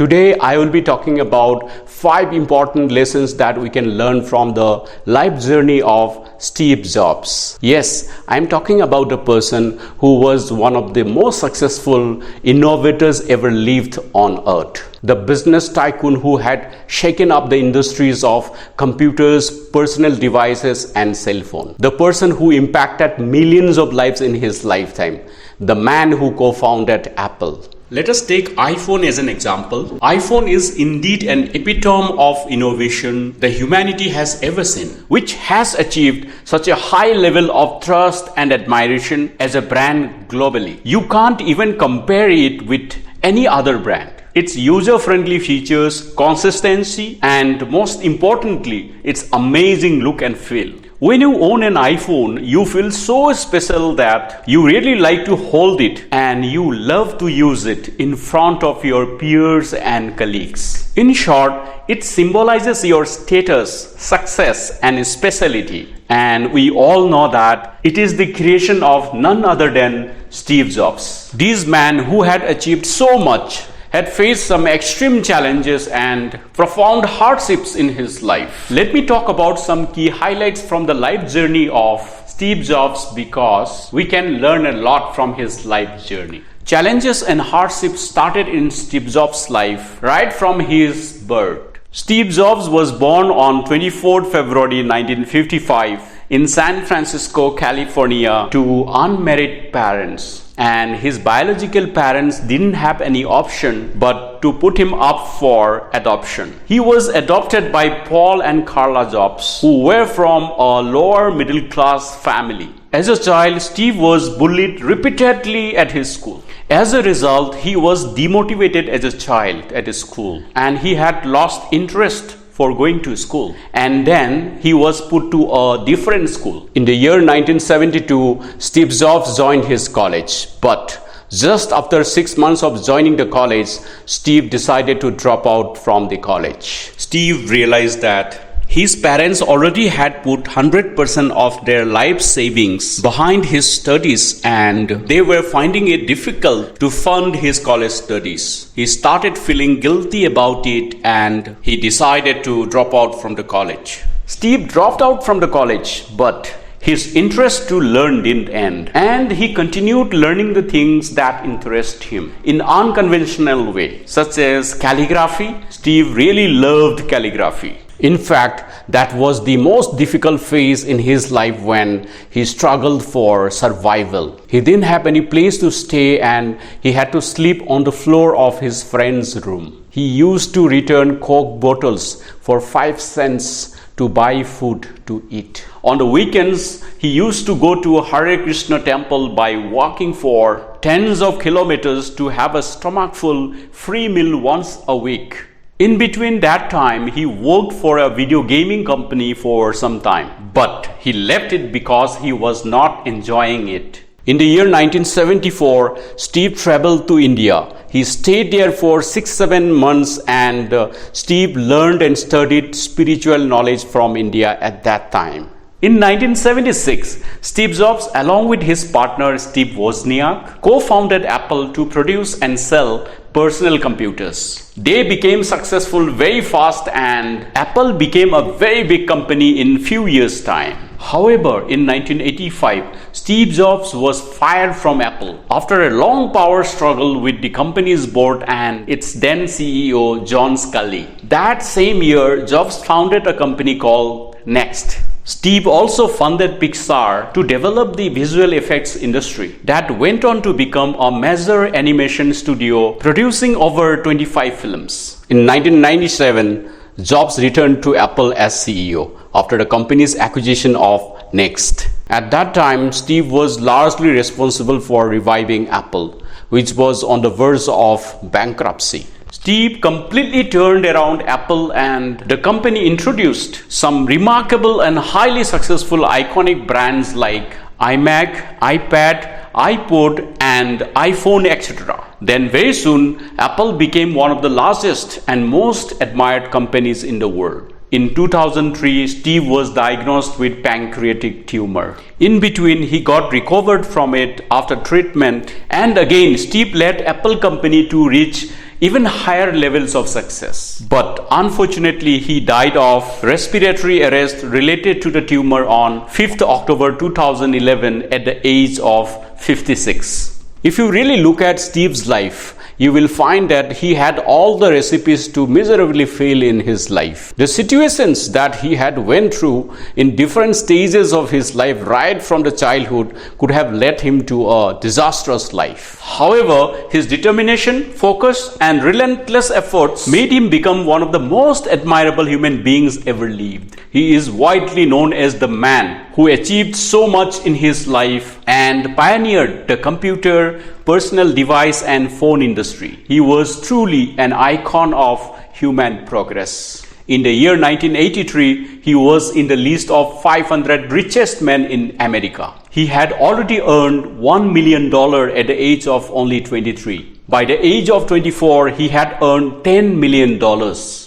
Today I will be talking about 5 important lessons that we can learn from the life journey of Steve Jobs. Yes, I am talking about a person who was one of the most successful innovators ever lived on earth. The business tycoon who had shaken up the industries of computers, personal devices and cell phone. The person who impacted millions of lives in his lifetime. The man who co-founded Apple. Let us take iPhone as an example. iPhone is indeed an epitome of innovation the humanity has ever seen, which has achieved such a high level of trust and admiration as a brand globally. You can't even compare it with any other brand. Its user-friendly features, consistency, and most importantly, its amazing look and feel. When you own an iPhone, you feel so special that you really like to hold it and you love to use it in front of your peers and colleagues. In short, it symbolizes your status, success, and specialty. And we all know that it is the creation of none other than Steve Jobs. This man who had achieved so much had faced some extreme challenges and profound hardships in his life. Let me talk about some key highlights from the life journey of Steve Jobs because we can learn a lot from his life journey. Challenges and hardships started in Steve Jobs' life right from his birth. Steve Jobs was born on 24 February 1955 in San Francisco, California to unmarried parents. And his biological parents didn't have any option but to put him up for adoption. He was adopted by Paul and Carla Jobs, who were from a lower middle class family. As a child, Steve was bullied repeatedly at his school. As a result, he was demotivated as a child at his school and he had lost interest for going to school, and then he was put to a different school. In the year 1972, Steve Jobs joined his college, but just after 6 months of joining the college, Steve decided to drop out from the college. Steve realized that his parents already had put 100% of their life savings behind his studies and they were finding it difficult to fund his college studies. He started feeling guilty about it and he decided to drop out from the college. Steve dropped out from the college, but his interest to learn didn't end and he continued learning the things that interest him in unconventional way, such as calligraphy. Steve really loved calligraphy. In fact, that was the most difficult phase in his life when he struggled for survival. He didn't have any place to stay and he had to sleep on the floor of his friend's room. He used to return Coke bottles for 5 cents to buy food to eat. On the weekends, he used to go to a Hare Krishna temple by walking for tens of kilometers to have a stomachful free meal once a week. In between that time, he worked for a video gaming company for some time, but he left it because he was not enjoying it. In the year 1974, Steve traveled to India. He stayed there for 6-7 months and Steve learned and studied spiritual knowledge from India at that time. In 1976, Steve Jobs, along with his partner Steve Wozniak, co-founded Apple to produce and sell personal computers. They became successful very fast and Apple became a very big company in few years' time. However, in 1985, Steve Jobs was fired from Apple after a long power struggle with the company's board and its then CEO John Sculley. That same year, Jobs founded a company called Next. Steve also funded Pixar to develop the visual effects industry that went on to become a major animation studio producing over 25 films. In 1997, Jobs returned to Apple as CEO after the company's acquisition of Next. At that time, Steve was largely responsible for reviving Apple, which was on the verge of bankruptcy. Steve completely turned around Apple and the company introduced some remarkable and highly successful iconic brands like iMac, iPad, iPod and iPhone, etc. Then very soon, Apple became one of the largest and most admired companies in the world. In 2003, Steve was diagnosed with pancreatic tumor. In between, he got recovered from it after treatment, and again, Steve led Apple company to reach even higher levels of success. But unfortunately, he died of respiratory arrest related to the tumor on 5th October 2011 at the age of 56. If you really look at Steve's life, you will find that he had all the recipes to miserably fail in his life. The situations that he had went through in different stages of his life right from the childhood could have led him to a disastrous life. However, his determination, focus and relentless efforts made him become one of the most admirable human beings ever lived. He is widely known as the man who achieved so much in his life and pioneered the computer, personal device and phone industry. He was truly an icon of human progress. In the year 1983, he was in the list of 500 richest men in America. He had already earned $1 million at the age of only 23. By the age of 24, he had earned $10 million.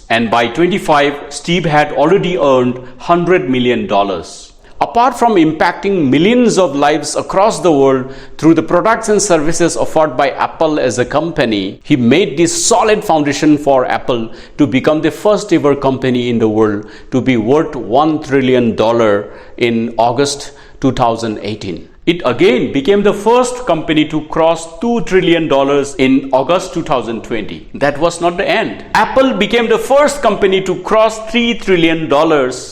And by 25, Steve had already earned $100 million. Apart from impacting millions of lives across the world through the products and services offered by Apple as a company, he made this solid foundation for Apple to become the first ever company in the world to be worth $1 trillion in August 2018. It again became the first company to cross $2 trillion in August 2020. That was not the end. Apple became the first company to cross $3 trillion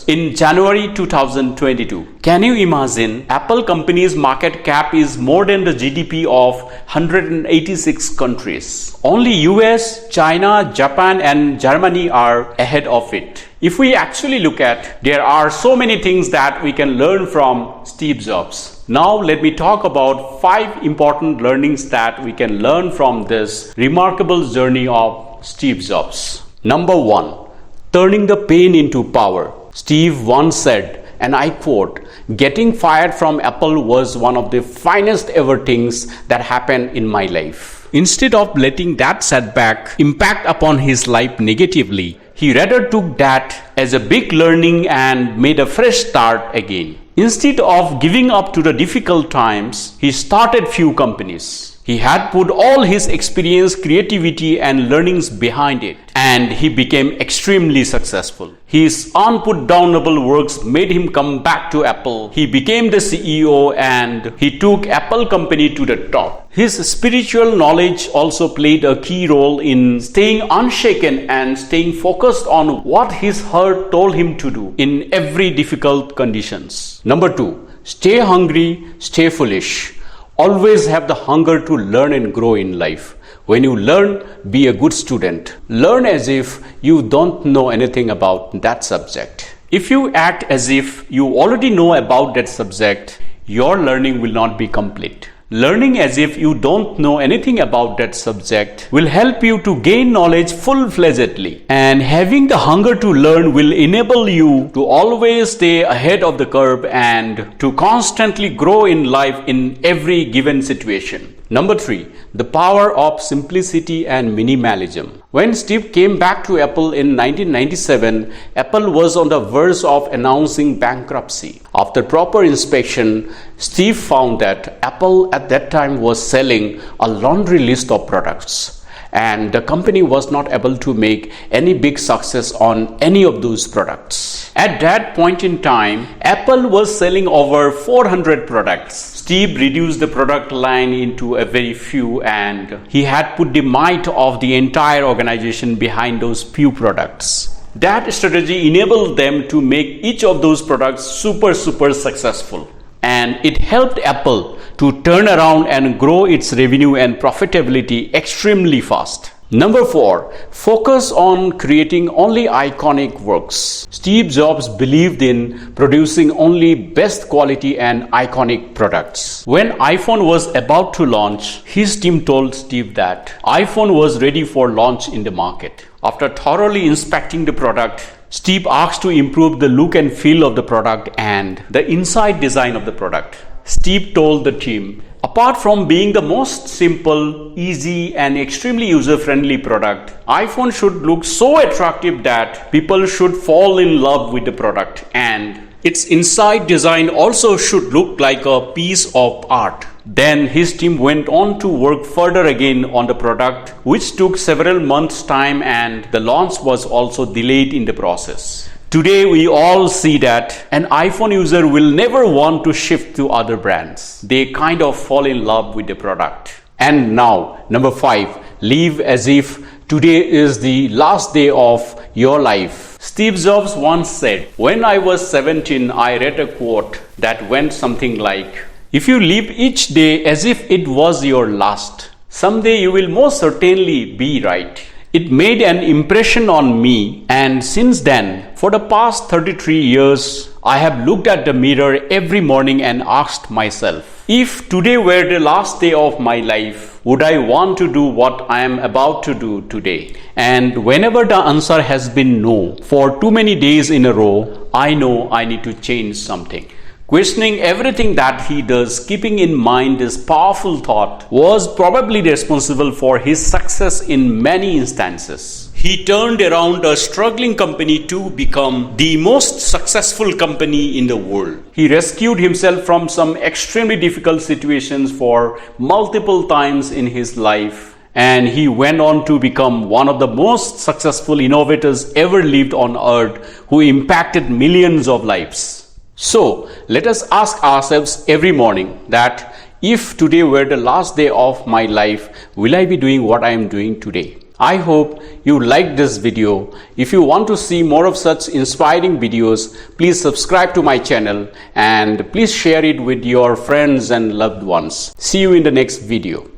in January 2022. Can you imagine? Apple company's market cap is more than the GDP of 186 countries. Only US, China, Japan and Germany are ahead of it. If we actually look at, there are so many things that we can learn from Steve Jobs. Now let me talk about 5 important learnings that we can learn from this remarkable journey of Steve Jobs. Number 1, turning the pain into power. Steve once said, and I quote, "Getting fired from Apple was one of the finest ever things that happened in my life." Instead of letting that setback impact upon his life negatively, he rather took that as a big learning and made a fresh start again. Instead of giving up to the difficult times, he started few companies. He had put all his experience, creativity and learnings behind it, and he became extremely successful. His unputdownable works made him come back to Apple. He became the CEO and he took Apple company to the top. His spiritual knowledge also played a key role in staying unshaken and staying focused on what his heart told him to do in every difficult conditions. Number 2, stay hungry, stay foolish. Always have the hunger to learn and grow in life. When you learn, be a good student. Learn as if you don't know anything about that subject. If you act as if you already know about that subject, your learning will not be complete. Learning as if you don't know anything about that subject will help you to gain knowledge full-fledgedly. And having the hunger to learn will enable you to always stay ahead of the curve and to constantly grow in life in every given situation. Number 3, the power of simplicity and minimalism. When Steve came back to Apple in 1997, Apple was on the verge of announcing bankruptcy. After proper inspection, Steve found that Apple at that time was selling a laundry list of products, and the company was not able to make any big success on any of those products. At that point in time, Apple was selling over 400 products. Steve reduced the product line into a very few, and he had put the might of the entire organization behind those few products. That strategy enabled them to make each of those products super successful. And it helped Apple to turn around and grow its revenue and profitability extremely fast. Number 4, focus on creating only iconic works. Steve Jobs believed in producing only best quality and iconic products. When iPhone was about to launch, his team told Steve that iPhone was ready for launch in the market. After thoroughly inspecting the product, Steve asked to improve the look and feel of the product and the inside design of the product. Steve told the team, apart from being the most simple, easy and extremely user-friendly product, iPhone should look so attractive that people should fall in love with the product, and its inside design also should look like a piece of art. Then his team went on to work further again on the product, which took several months' time, and the launch was also delayed in the process. Today we all see that an iPhone user will never want to shift to other brands. They kind of fall in love with the product. And now, number 5, live as if today is the last day of your life. Steve Jobs once said, "When I was 17, I read a quote that went something like, if you live each day as if it was your last, someday you will most certainly be right." It made an impression on me, and since then, for the past 33 years, I have looked at the mirror every morning and asked myself, if today were the last day of my life, would I want to do what I am about to do today? And whenever the answer has been no, for too many days in a row, I know I need to change something. Questioning everything that he does, keeping in mind this powerful thought, was probably responsible for his success in many instances. He turned around a struggling company to become the most successful company in the world. He rescued himself from some extremely difficult situations for multiple times in his life. And he went on to become one of the most successful innovators ever lived on earth, who impacted millions of lives. So, let us ask ourselves every morning that if today were the last day of my life, will I be doing what I am doing today? I hope you liked this video. If you want to see more of such inspiring videos, please subscribe to my channel and please share it with your friends and loved ones. See you in the next video.